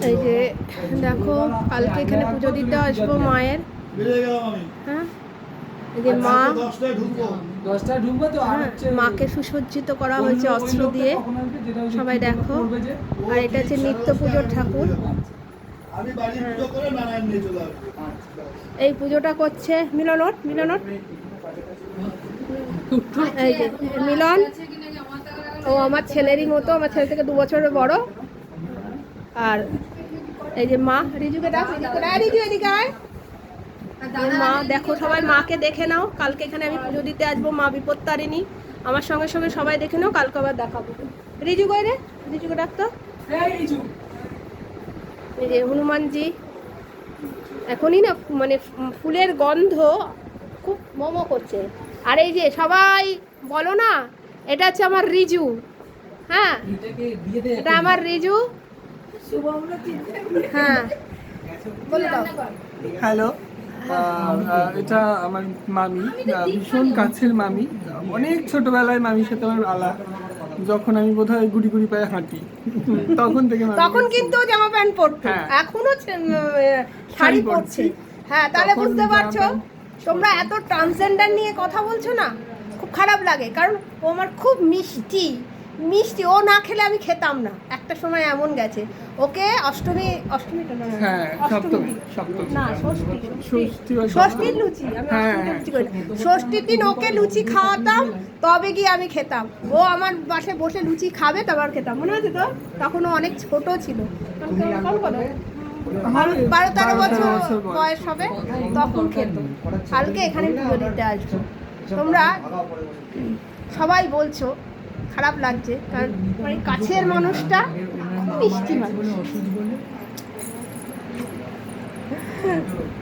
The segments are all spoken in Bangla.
এই যে দেখো কালকে এখানে পুজো দিতে আসবো মায়ের। হ্যাঁ এই যে মা, মাকে সুসজ্জিত করা হয়েছে অস্ত্র দিয়ে, সবাই দেখো। আর এটা হচ্ছে নিত্য পুজোর ঠাকুর। এই পুজোটা করছে মিলনট। এই যে মিলন, ও আমার ছেলেরই মতো, আমার ছেলে থেকে 2 বছরের বড়। আর এই যে মা, রিজুকে ডাক, রিজু এদিকে আয়। মা দেখো, সবাই মাকে দেখে নাও। কালকে এখানে আমি পুজো দিতে আসবো, মা বিপত্তারিণী। আমার সঙ্গে সঙ্গে সবাই দেখে নাও, কালকে আবার দেখাবো। রিজু কই রে? রিজুকে ডাকতো। এই যে হনুমানজি, এখনই না মানে ফুলের গন্ধ খুব মোমো করছে। আর এই যে সবাই বলো না, এটা হচ্ছে আমার রিজু। হ্যাঁ এটা আমার রিজু। হ্যাঁ বলে দাও। হ্যালো, এটা আমার মামি, ভীষণ কাছের মামি। অনেক ছোটবেলায় মামির সাথে আমার আলা, যখন আমি বোধহয় গুড়ি গুড়ি পায়ে হাঁটি তখন থেকে। তখন কিন্তু জামা প্যান্ট পরতো, এখনো শাড়ি পরছে। হ্যাঁ তাহলে বুঝতে পারছো তোমরা এত ট্রান্সজেন্ডার নিয়ে কথা বলছো না, খুব খারাপ লাগে। কারণ ও আমার খুব মিষ্টি, ও না খেলে আমি খেতাম না। একটা সময় এমন গেছে, ওকে অষ্টমীটা না, ষষ্ঠীর লুচি, আমি লুচি করি, ষষ্ঠীর দিন ওকে লুচি খাওয়াতাম, তবে গিয়ে আমি খেতাম। ও আমার বাসায় বসে লুচি খাবে, তারপর খেতাম। মনে আছে তো? তখন ও অনেক ছোট ছিল, 12-13 বছর বয়স হবে, তখন খেত। কালকে এখানে পুজো দিতে আসবো। তোমরা সবাই বলছো খারাপ লাগছে, কারণ মানে কাছের মানুষটা মিষ্টি মানুষ।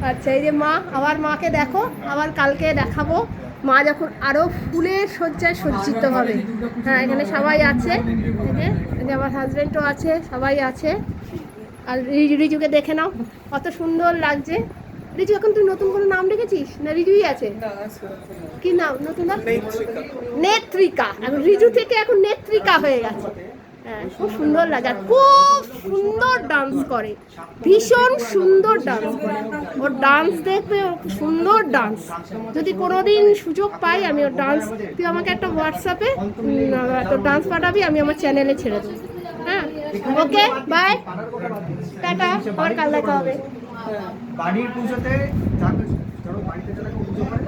আচ্ছা এই যে মা, আবার মাকে দেখো, আবার কালকে দেখাবো মা যখন আরো ফুলের সজ্জায় সজ্জিত হবে। হ্যাঁ এখানে সবাই আছে, এই যে আমার হাজবেন্ডও আছে, সবাই আছে। আর রিজুকে দেখে নাও, কত সুন্দর লাগছে। রিজু এখন তুই নতুন কোনো নাম রেখেছিস না? রিজুই আছে। কি নাম নতুন নাম? নেত্রিকা। এখন রিজু থেকে এখন নেত্রিকা হয়ে গেছে। হ্যাঁ খুব সুন্দর লাগে, আর খুব সুন্দর ডান্স করে, ভীষণ সুন্দর ডান্স করে। ওর ডান্স দেখবে, সুন্দর ডান্স। যদি কোনোদিন সুযোগ পাই আমি ওর ডান্স, তুই আমাকে একটা হোয়াটসঅ্যাপে তোর ডান্স পাঠাবি, আমি আমার চ্যানেলে ছেড়ে দেবো। হ্যাঁ ওকে বাই, টাটা, আবার কাল দেখা হবে। বাড়ির পুজোতে